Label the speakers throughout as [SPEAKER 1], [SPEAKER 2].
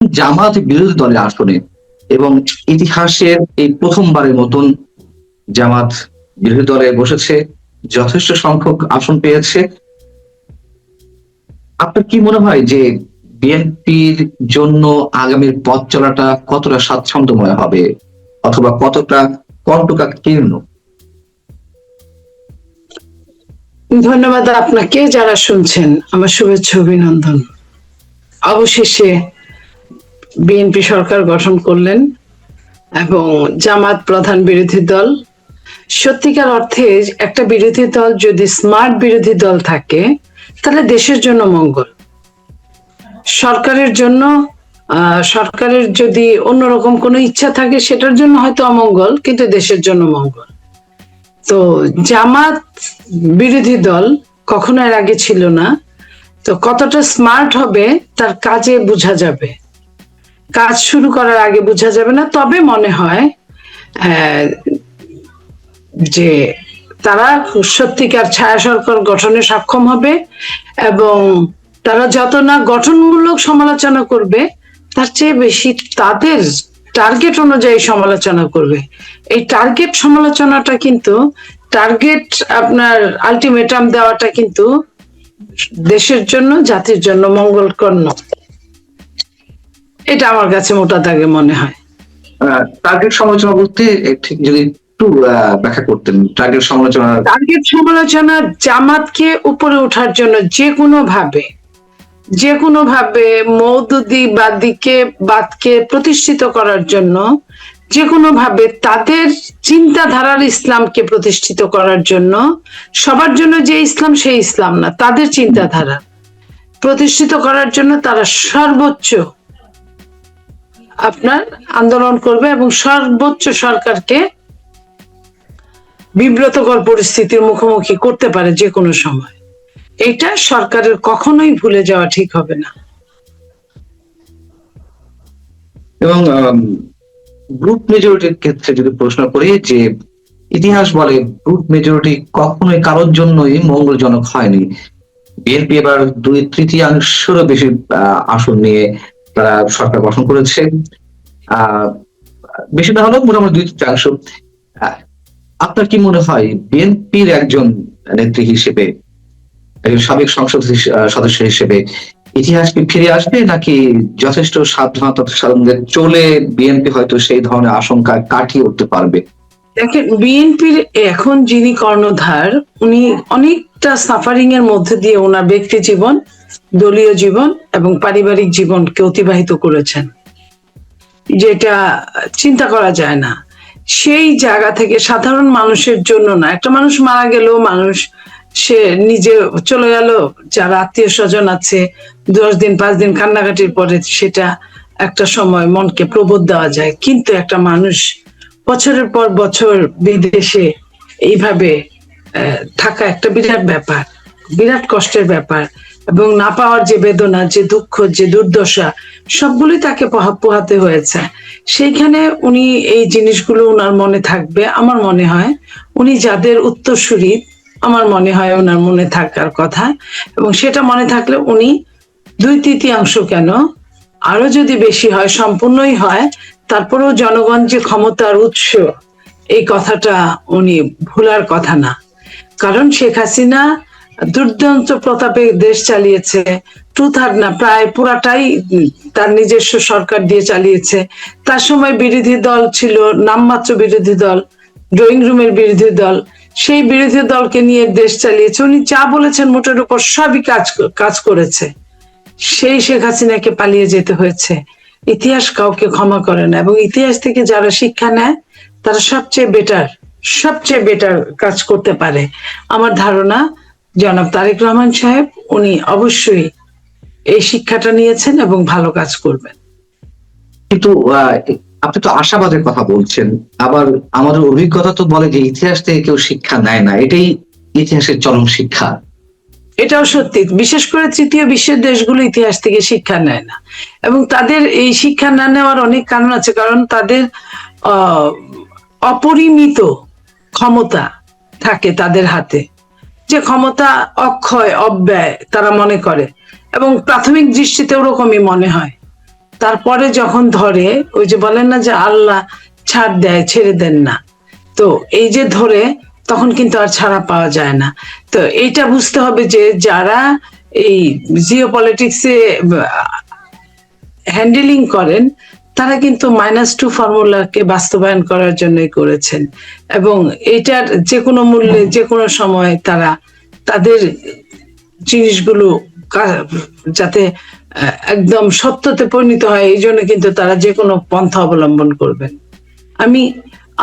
[SPEAKER 1] জামাত বিরোধী দলের আসনে এবং ইতিহাসের এই প্রথমবারের মতন জামাত বিরোধী দলে বসেছে, যথেষ্ট সংখ্যক আসন পেয়েছে। আপনার কি মনে হয় যে বিএনপির জন্য আগামীর পথ চলাটা কতটা স্বাচ্ছন্দ্যময় হবে অথবা কতটা কণ্টকাকীর্ণ?
[SPEAKER 2] ধন্যবাদ আপনাকে, যারা শুনছেন আমার শুভেচ্ছা অভিনন্দন। অবশেষে বিএনপি সরকার গঠন করলেন এবং জামাত প্রধান বিরোধী দল। সত্যিকার অর্থে একটা বিরোধী দল যদি স্মার্ট বিরোধী দল থাকে তাহলে দেশের জন্য মঙ্গল। সরকারের জন্য সরকারের যদি অন্যরকম কোনো ইচ্ছা থাকে সেটার জন্য হয়তো অমঙ্গল, কিন্তু দেশের জন্য মঙ্গল। তো জামাত বিরোধী দল কখনো এর আগে ছিল না, তো কতটা স্মার্ট হবে তার কাজে বোঝা যাবে, কাজ শুরু করার আগে বোঝা যাবে না। তবে মনে হয় যে তারা সত্যিকার ছায়া সরকার গঠনে সক্ষম হবে এবং তারা যত না গঠনমূলক সমালোচনা করবে তার চেয়ে বেশি তাদের টার্গেট অনুযায়ী সমালোচনা করবে। এই টার্গেট সমালোচনাটা কিন্তু, টার্গেট আপনার আলটিমেটাম দেওয়াটা কিন্তু দেশের জন্য জাতির জন্য মঙ্গলকর নয়। এটা আমার কাছে মোটা দাগে মনে হয়।
[SPEAKER 1] টার্গেট সমালোচনা বলতে ঠিক যদি একটু ব্যাখ্যা করতেন। টার্গেট সমালোচনা
[SPEAKER 2] জামাতকে উপরে ওঠার জন্য যে কোনো ভাবে বাদকে প্রতিষ্ঠিত করার জন্য, যে কোনো ভাবে তাদের চিন্তাধারার ইসলামকে প্রতিষ্ঠিত করার জন্য, সবার জন্য যে ইসলাম সেই ইসলাম না, তাদের চিন্তাধারা প্রতিষ্ঠিত করার জন্য তারা সর্বোচ্চ আপনার আন্দোলন করবে এবং সর্বোচ্চ সরকারকে বিব্রতকর পরিস্থিতির মুখোমুখি করতে পারে যে কোনো সময়। এটা সরকারের কখনোই ভুলে যাওয়া ঠিক হবে না।
[SPEAKER 1] এবং গ্রুপ মেজরিটির ক্ষেত্রে যদি প্রশ্ন করি, যে ইতিহাস বলে গ্রুপ মেজরিটি কখনোই কারোর জন্যই মঙ্গলজনক হয়নি। বিএনপি এবার 2/3 বেশি আসন নিয়ে তারা সরকার গঠন করেছে, বেশি না হলেও মোটামুটি 2/3। আপনার কি মনে হয় বিএনপির একজন নেত্রী হিসেবে, একজন সাবেক সংসদ সদস্য হিসেবে ইতিহাস কি ফিরে আসবে, নাকি যথেষ্ট সাবধানতার সঙ্গে চলে বিএনপি হয়তো সেই ধরনের আশঙ্কা কাটিয়ে উঠতে পারবে?
[SPEAKER 2] দেখেন, বিএনপির এখন যিনি কর্ণধার, উনি অনেকটা সাফারিং এর মধ্যে দিয়ে ওনার ব্যক্তি জীবন, দলীয় জীবন এবং পারিবারিক জীবনকে অতিবাহিত করেছেন, যেটা চিন্তা করা যায় না। সেই জায়গা থেকে সাধারণ মানুষের জন্য না, একটা মানুষ মারা গেলেও মানুষ সে নিজে চলে গেল, যারা আত্মীয় স্বজন আছে 10 দিন 5 দিন কান্নাকাটির পরে সেটা একটা সময় মনকে প্রবোধ দেওয়া যায়, কিন্তু একটা মানুষ বছরের পর বছর বিদেশে এইভাবে থাকা একটা বিরাট ব্যাপার, বিরাট কষ্টের ব্যাপার। এবং না পাওয়ার যে বেদনা, যে দুঃখ, যে দুর্দশা, সবগুলোই তাকে পোহাতে হয়েছে। সেইখানে উনি এই জিনিসগুলো ওনার মনে থাকবে। আমার মনে হয় উনি যাদের উত্তরসূরি, আমার মনে হয় ওনার মনে থাকার কথা, এবং সেটা মনে থাকলে উনি 2/3 কেন, আরো যদি বেশি হয়, সম্পূর্ণই হয়, তারপরেও জনগণ যে ক্ষমতার উৎস, এই কথাটা উনি ভুলার কথা না। কারণ শেখ হাসিনা দুর্দান্ত প্রতাপে দেশ চালিয়েছে, 2/3 না, প্রায় পুরাটাই তার নিজস্ব সরকার দিয়ে চালিয়েছে। তার সময় বিরোধী দল ছিল নামমাত্র বিরোধী দল, ড্রয়িং রুমের বিরোধী দল, সেই বিরোধী দলকে নিয়ে দেশ চালিয়েছে। উনি যা বলেছেন মোটের উপর সবই কাজ করেছে। সেই শেখ হাসিনাকে পালিয়ে যেতে হয়েছে। ইতিহাস কাউকে ক্ষমা করে না, এবং ইতিহাস থেকে যারা শিক্ষা নেয় তারা সবচেয়ে বেটার কাজ করতে পারে। আমার ধারণা জনাব তারেক রহমান সাহেব, উনি অবশ্যই এই শিক্ষাটা নিয়েছেন এবং ভালো কাজ করবেন।
[SPEAKER 1] কিন্তু আপনি তো আশাবাদের কথা বলছেন, আবার আমাদের অভিজ্ঞতা তো বলে যে ইতিহাস থেকে কেউ শিক্ষা নেয় না, এটাই ইতিহাসের চরম শিক্ষা।
[SPEAKER 2] এটাও সত্যি, বিশেষ করে তৃতীয় বিশ্বের দেশগুলো ইতিহাস থেকে শিক্ষা নেয় না, এবং তাদের এই শিক্ষা না নেওয়ার অনেক কারণ আছে। কারণ তাদের অপরিমিত ক্ষমতা থাকে তাদের হাতে, যে ক্ষমতা অক্ষয় অব্যয় তারা মনে করে, এবং প্রাথমিক দৃষ্টিতে ওরকমই মনে হয়। তারপরে যখন ধরে, ওই যে বলেন না যে আল্লাহ ছাড় দেয়, ছেড়ে দেন না, তো এই যে ধরে তখন কিন্তু আর ছাড়া পাওয়া যায় না। তো এইটা বুঝতে হবে যে যারা এই জিও পলিটিক্সে হ্যান্ডেলিং করেন, তারা কিন্তু -2 ফর্মুলাকে বাস্তবায়ন করার জন্যই করেছেন, এবং এটার যে কোনো মূল্যে যে কোনো সময় তারা তাদের জিনিসগুলো যাতে একদম সত্যতে পরিণত হয়, এই জন্য কিন্তু তারা যে কোনো পন্থা অবলম্বন করবেন। আমি,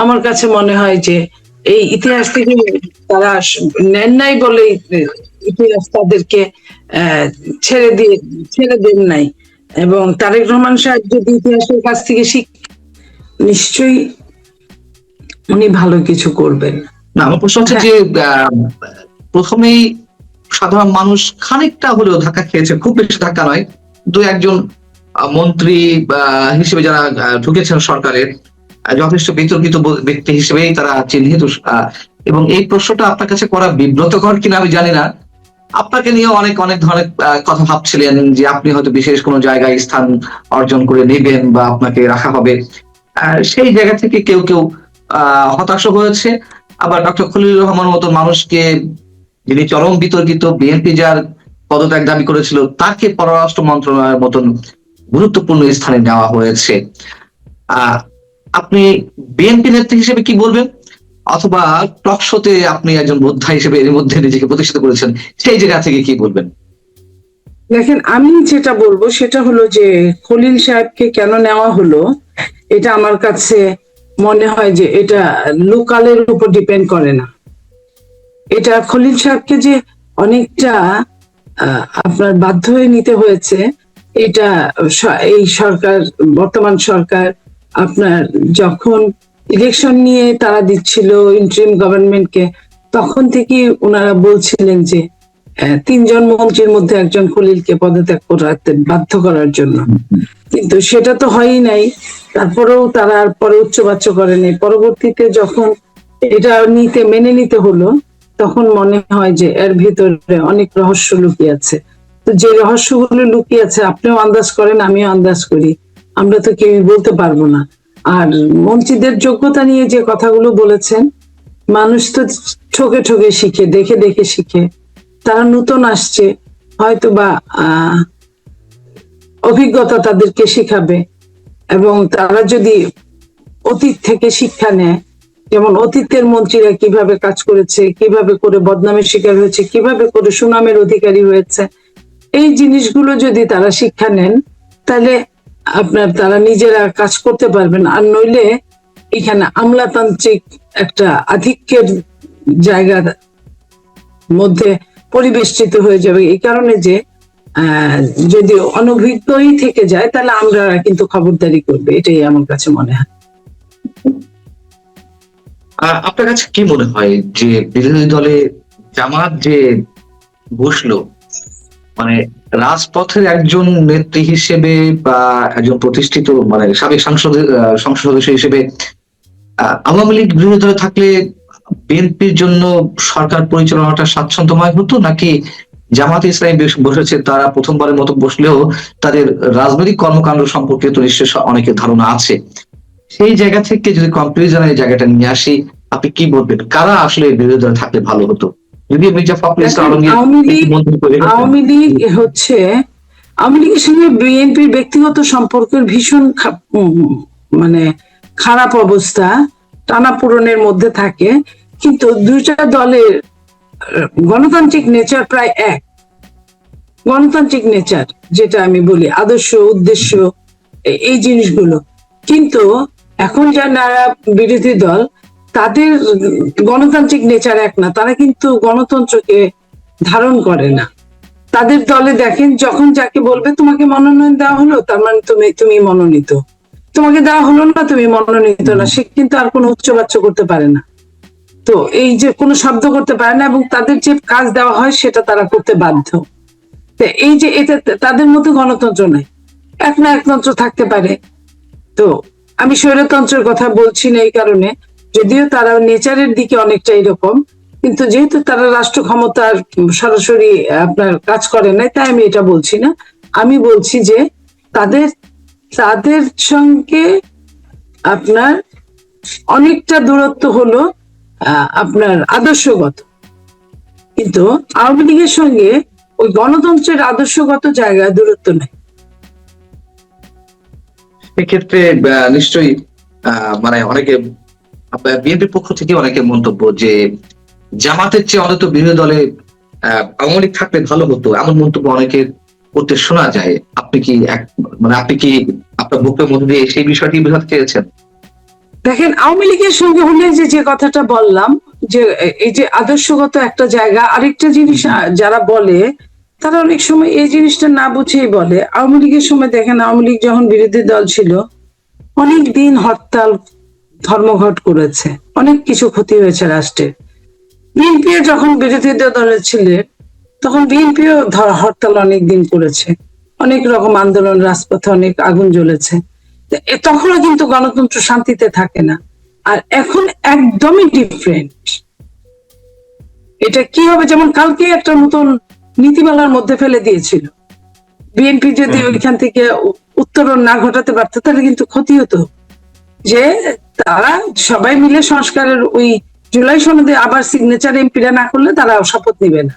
[SPEAKER 2] আমার কাছে মনে হয় যে এই ইতিহাস থেকে তারা নেন নাই বলে ইতিহাস তাদেরকে ছেড়ে দেন নাই। এবং তারেক রহমান সাহেব যদি ইতিহাসের কাছ থেকে নিশ্চয়ই উনি ভালো কিছু করবেন।
[SPEAKER 1] না, আমার প্রশ্ন হচ্ছে যে প্রথমেই সাধারণ মানুষ খানিকটা হলেও ধাক্কা খেয়েছে, খুব বেশি ধাক্কা নয়, দু একজন মন্ত্রী হিসেবে যারা ঢুকেছেন সরকারের, যথেষ্ট বিতর্কিত ব্যক্তি হিসেবেই তারা চিহ্নিত। এবং এই প্রশ্নটা আপনার কাছে করা বিব্রতকর কিনা আমি জানি না। আপনাকে নিয়ে অনেক অনেক ধরনের কথা ভাবছিলেন যে আপনি হয়তো বিশেষ কোনো জায়গায় স্থান অর্জন করে নেবেন বা আপনাকে রাখা হবে, সেই জায়গা থেকে কেউ কেউ হতাশ হয়েছে। আবার ডক্টর খলিলুর রহমান মতো মানুষকে, যিনি চরম বিতর্কিত, বিএনপি যার পদত্যাগ দাবি করেছিল, তাকে পররাষ্ট্র মন্ত্রণালয়ের মতন গুরুত্বপূর্ণ স্থানে নেওয়া হয়েছে। আপনি বিএনপি নেত্রী হিসেবে কি বলবেন, অথবা টক শোতে আপনি একজন যোদ্ধা হিসেবে এর মধ্যে নিজেকে প্রতিষ্ঠিত করেছেন, সেই জায়গা থেকে কি বলবেন?
[SPEAKER 2] দেখেন, আমি যেটা বলবো সেটা হলো যে খলিল সাহেবকে কেন নেওয়া হলো, এটা আমার কাছে মনে হয় যে এটা লোকালের উপর ডিপেন্ড করে না। এটা খলিল সাহেবকে যে অনেকটা আপনার বাধ্য হয়ে নিতে হয়েছে, এটা এই সরকার, বর্তমান সরকার আপনার যখন ইলেকশন নিয়ে তারা দিচ্ছিল ইন্টারিম গভর্নমেন্টকে, তখন থেকে ওনারা বলছিলেন যে 3 জন মন্ত্রীর মধ্যে একজন খলিলকে পদত্যাগ করাতে বাধ্য করার জন্য, কিন্তু সেটা তো হয়ই নাই। তারপরেও তারা আর পরে উচ্চবাচ্য করেনি। পরবর্তীতে যখন এটা মেনে নিতে হলো, তখন মনে হয় যে এর ভিতরে অনেক রহস্য লুকিয়ে আছে। তো যে রহস্যগুলো লুকিয়ে আছে আপনিও আন্দাজ করেন, আমিও আন্দাজ করি, আমরা তো কেউই বলতে পারবো না। আর মন্ত্রীদের যোগ্যতা নিয়ে যে কথাগুলো বলেছেন, মানুষ তো ঠকে ঠকে শিখে, দেখে দেখে শিখে। তারা নতুন আসছে, হয়তো বা অভিজ্ঞতা তাদেরকে শিখাবে, এবং তারা যদি অতীত থেকে শিক্ষা নেয়, যেমন অতীতের মন্ত্রীরা কিভাবে কাজ করেছে, কিভাবে করে বদনামের শিকার হয়েছে, কিভাবে করে সুনামের অধিকারী হয়েছে, এই জিনিসগুলো যদি তারা শিক্ষা নেন, তাহলে আপনার তারা নিজেরা কাজ করতে পারবেন। আর নইলে এখানে আমলাতান্ত্রিক একটা আধিক্যের জায়গার মধ্যে পরিবেষ্টিত হয়ে যাবে। এই কারণে যে যদি অনভিজ্ঞই থেকে যায়, তাহলে আমরা কিন্তু খবরদারি করবে, এটাই আমার কাছে মনে হয়।
[SPEAKER 1] আপনার কাছে কি মনে হয় যে বিরোধী দলে জামাত যে বসলো, মানে রাজপথের একজন নেত্রী হিসেবে বা একজন প্রতিষ্ঠিত মানে সাবেক সংসদ সদস্য হিসেবে আওয়ামী লীগ বিরোধী দলে থাকলে বিএনপির জন্য সরকার পরিচালনাটা স্বাচ্ছন্দ্যময় হতো, নাকি জামাত ইসলামী বসেছে, তারা প্রথমবারের মতো বসলেও তাদের রাজনৈতিক কর্মকাণ্ড সম্পর্কে তো নিশ্চয়ই অনেকের ধারণা আছে, সেই জায়গা থেকে যদি কম্পারিজনের জায়গাটা নিয়ে আসি, আপনি কি বলবেন কারা আসলে বিরোধী দলে থাকলে ভালো হতো? যদি মির্জা ফখরুল ইসলাম আলমগীর
[SPEAKER 2] আওয়ামী লীগ হচ্ছে, আওয়ামী লীগের সঙ্গে বিএনপির ব্যক্তিগত সম্পর্কের ভীষণ মানে খারাপ অবস্থা, টানাপোড়েনের মধ্যে থাকে, কিন্তু দুইটা দলের গণতান্ত্রিক নেচার প্রায় এক। গণতান্ত্রিক নেচার যেটা আমি বলি, আদর্শ, উদ্দেশ্য, এই জিনিসগুলো। কিন্তু এখন যারা বিরোধী দল, তাদের গণতান্ত্রিক নেচার এক না, তারা কিন্তু গণতন্ত্রকে ধারণ করে না। তাদের দলে দেখেন, যখন যাকে বলবে তোমাকে মনোনয়ন দেওয়া হলো, তার মানে তুমি মনোনীত, তোমাকে দেওয়া হলো না, তুমি মনোনীত না, সে কিন্তু আর কোনো উচ্চবাচ্য করতে পারে না। তো এই যে কোনো শব্দ করতে পারে না, এবং তাদের যে কাজ দেওয়া হয় সেটা তারা করতে বাধ্য। এই যে এটা তাদের মধ্যে গণতন্ত্র নাই, এক না একতন্ত্র থাকতে পারে। তো আমি স্বৈরতন্ত্রের কথা বলছি না এই কারণে, যদিও তারা নেচারের দিকে অনেকটা এরকম, কিন্তু যেহেতু তারা রাষ্ট্র ক্ষমতার সরাসরি আপনার কাজ করে নাই, তাই আমি এটা বলছি না। আমি বলছি যে তাদের তাদের সঙ্গে আপনার অনেকটা দূরত্ব হলো আপনার আদর্শগত, কিন্তু আওয়ামী লীগের সঙ্গে ওই গণতন্ত্রের আদর্শগত জায়গায় দূরত্ব নেই।
[SPEAKER 1] এক্ষেত্রে নিশ্চয়ই মানে অনেকে বিএনপির পক্ষ থেকে অনেকে মন্তব্য যে জামাতের চেয়ে অন্তত বিরোধী দলে আওয়ামী লীগ থাকলে ভালো হতো, এমন মন্তব্য অনেকে করতে শোনা যায়। আপনি কি মানে আপনি কি আপনার বক্তব্যের মধ্যে দিয়ে সেই বিষয়টি বোঝাতে চেয়েছেন?
[SPEAKER 2] দেখেন, আওয়ামী লীগের সঙ্গে হলে যে কথাটা বললাম, যে এই যে আদর্শগত একটা জায়গা, আরেকটা জিনিস যারা বলে তারা অনেক সময় এই জিনিসটা না বুঝেই বলে। আওয়ামী লীগের সময় দেখেন, আওয়ামী লীগ যখন বিরোধী দল ছিল অনেক দিন হরতাল ধর্মঘট করেছে, অনেক কিছু ক্ষতি হয়েছে রাষ্ট্রের। বিএনপিও যখন বিরোধী দলে ছিল তখন বিএনপিও হরতাল অনেক দিন করেছে, অনেক রকম আন্দোলন, রাজপথে অনেক আগুন জ্বলেছে। তখনও কিন্তু গণতন্ত্র শান্তিতে থাকে না। আর এখন একদমই ডিফারেন্ট। এটা কি হবে, যেমন কালকে একটা নতুন নীতিমালার মধ্যে ফেলে দিয়েছিল, বিএনপি যদি ওইখান থেকে উত্তরণ না ঘটাতে পারতো তাহলে কিন্তু ক্ষতি হতো, যে তারা সবাই মিলে সংস্কারের ওই জুলাই সনদে আবার সিগনেচার এমপিরা না করলে তারা শপথ নিবে না।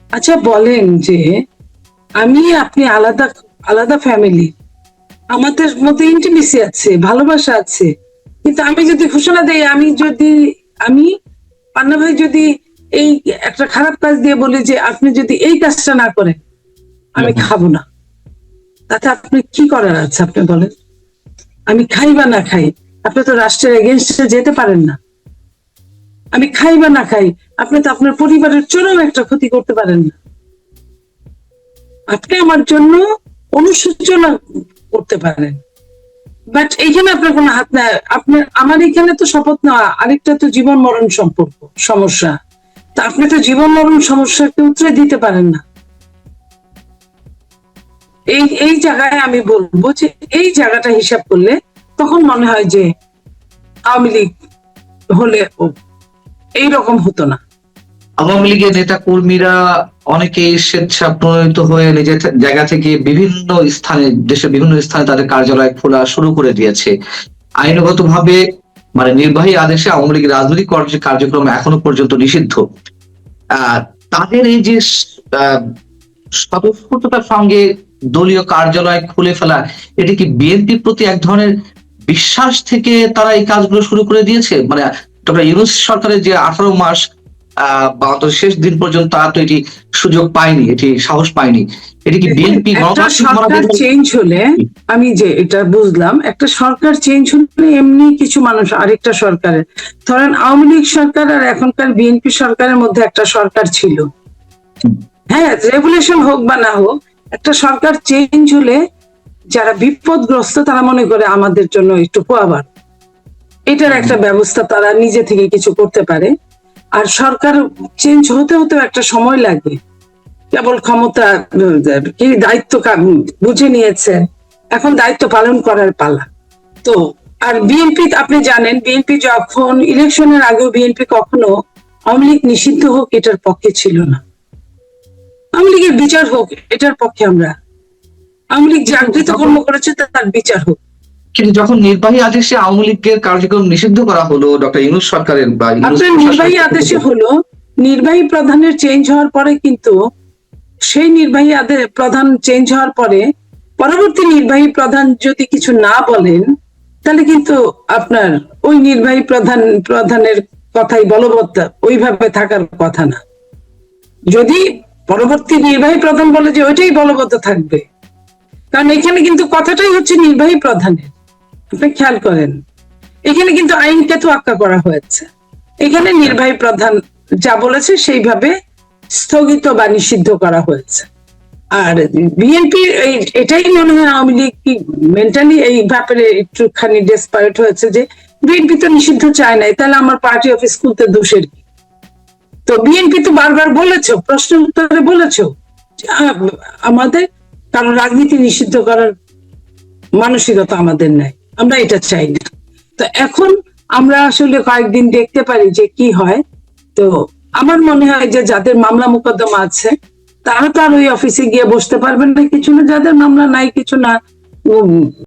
[SPEAKER 2] আচ্ছা বলেন, যে আমি আপনি আলাদা আলাদা ফ্যামিলি, আমাদের মধ্যে ইন্টিমেসি আছে, ভালোবাসা আছে, কিন্তু আমি যদি ঘোষণা দেই, আমি পান্না ভাই যদি এই একটা খারাপ কাজ দিয়ে বলি যে আপনি যদি এই কাজটা না করেন আমি খাবো না, তাতে আপনি কি করার আছে আপনি বলেন? আমি খাই বা না খাই, আপনি তো রাষ্ট্রের এগেনস্টে যেতে পারেন না। আমি খাই বা না খাই, আপনি তো আপনার পরিবারের চরম একটা ক্ষতি করতে পারেন না। আপনি আমার জন্য অনুশোচনা করতে পারেন, বাট এইখানে আপনার কোনো হাত নাই। আপনার আমার এখানে তো শপথ নেওয়া, আরেকটা তো জীবন মরণ সম্পর্ক সমস্যা, তা আপনি তো জীবন মরণ সমস্যাকে উতরে দিতে পারেন না। এই জায়গায় আমি বলবো যে এই জায়গাটা হিসাব করলে তখন মনে হয় যে আওয়ামী লীগ হলে এইরকম হতো না।
[SPEAKER 1] আওয়ামী লীগের নেতা কর্মীরা অনেকেই স্বেচ্ছা প্রণোদিত হয়ে নিজের জায়গা থেকে বিভিন্ন স্থানে, দেশের বিভিন্ন স্থানে তাদের কার্যালয় খোলা শুরু করে দিয়েছে। আইনগতভাবে মানে নির্বাহী আদেশে আওয়ামী লীগের রাজনৈতিক কার্যক্রম এখনো পর্যন্ত নিষিদ্ধ। তাদের এই যে স্বতঃস্ফূর্ততার সঙ্গে দলীয় কার্যালয় খুলে ফেলা, এটি কি বিএনপির প্রতি এক ধরনের বিশ্বাস থেকে তারা এই কাজগুলো শুরু করে দিয়েছে? মানে ডক্টর ইউনূস সরকারের যে 18 মাস বা অন্তত শেষ দিন পর্যন্ত তারা তো এটি সুযোগ পায়নি, এটি সাহস পায়নি। এটি কি বিএনপি
[SPEAKER 2] সরকার চেঞ্জ হলে, আমি যে এটা বুঝলাম, একটা সরকার চেঞ্জ হলে এমনি কিছু মানুষ আরেকটা সরকারের, ধরেন আওয়ামী লীগ সরকার আর এখনকার বিএনপি সরকারের মধ্যে একটা সরকার ছিল, হ্যাঁ, রেভুলেশন হোক বা না হোক, একটা সরকার চেঞ্জ হলে যারা বিপদগ্রস্ত তারা মনে করে আমাদের জন্য একটু আবার এটার একটা ব্যবস্থা তারা নিজে থেকে কিছু করতে পারে। আর সরকার চেঞ্জ হতে হতেও একটা সময় লাগে, কেবল ক্ষমতা কি দায়িত্ব বুঝে নিয়েছে, এখন দায়িত্ব পালন করার পালা। তো আর বিএনপি আপনি জানেন, বিএনপি যখন ইলেকশনের আগেও বিএনপি কখনো আওয়ামী লীগ নিষিদ্ধ হোক এটার পক্ষে ছিল না, আওয়ামী লীগের বিচার হোক এটার পক্ষে আমরা, আওয়ামী লীগ জাগৃত কর্ম করেছে তার বিচার হোক।
[SPEAKER 1] কিন্তু যখন নির্বাহী আদেশে আওয়ামী লীগের কার্যক্রম নিষিদ্ধ করা হলো ডক্টর ইউনূস সরকারের, বা
[SPEAKER 2] আপনার নির্বাহী আদেশে হলো, নির্বাহী প্রধানের চেঞ্জ হওয়ার পরে, কিন্তু সেই নির্বাহী প্রধান চেঞ্জ হওয়ার পরে পরবর্তী নির্বাহী প্রধান যদি কিছু না বলেন তাহলে কিন্তু আপনার ওই নির্বাহী প্রধানের কথাই বলবৎ ওইভাবে থাকার কথা না। যদি পরবর্তী নির্বাহী প্রধান বলে যে ওইটাই বলবৎ থাকবে, কারণ এখানে কিন্তু কথাটাই হচ্ছে নির্বাহী প্রধানের। আপনি খেয়াল করেন, এখানে কিন্তু আইনকে তোয়াক্কা করা হয়েছে, এখানে নির্বাহী প্রধান যা বলেছে সেইভাবে স্থগিত বা নিষিদ্ধ করা হয়েছে। আর বিএনপি এটাই মনে হয় আওয়ামী লীগ কি মেন্টালি এই ব্যাপারে একটুখানি ডেসপারেট হয়েছে, যে বিএনপি তো নিষিদ্ধ চায় নাই, তাহলে আমার পার্টি অফিস খুলতে দোষের কি? তো বিএনপি তো বারবার বলেছ, প্রশ্ন উত্তরে বলেছ আমাদের কারণ রাজনীতি নিষিদ্ধ করার মানসিকতা আমাদের নাই, আমরা এটা চাই না। তো এখন আমরা আসলে কয়েকদিন দেখতে পারি যে কি হয়। তো আমার মনে হয় যে যাদের মামলা মোকদ্দমা আছে তারা তো আর ওই অফিসে গিয়ে বসতে পারবেন না, কিছু না, যাদের মামলা নাই কিছু না, উম,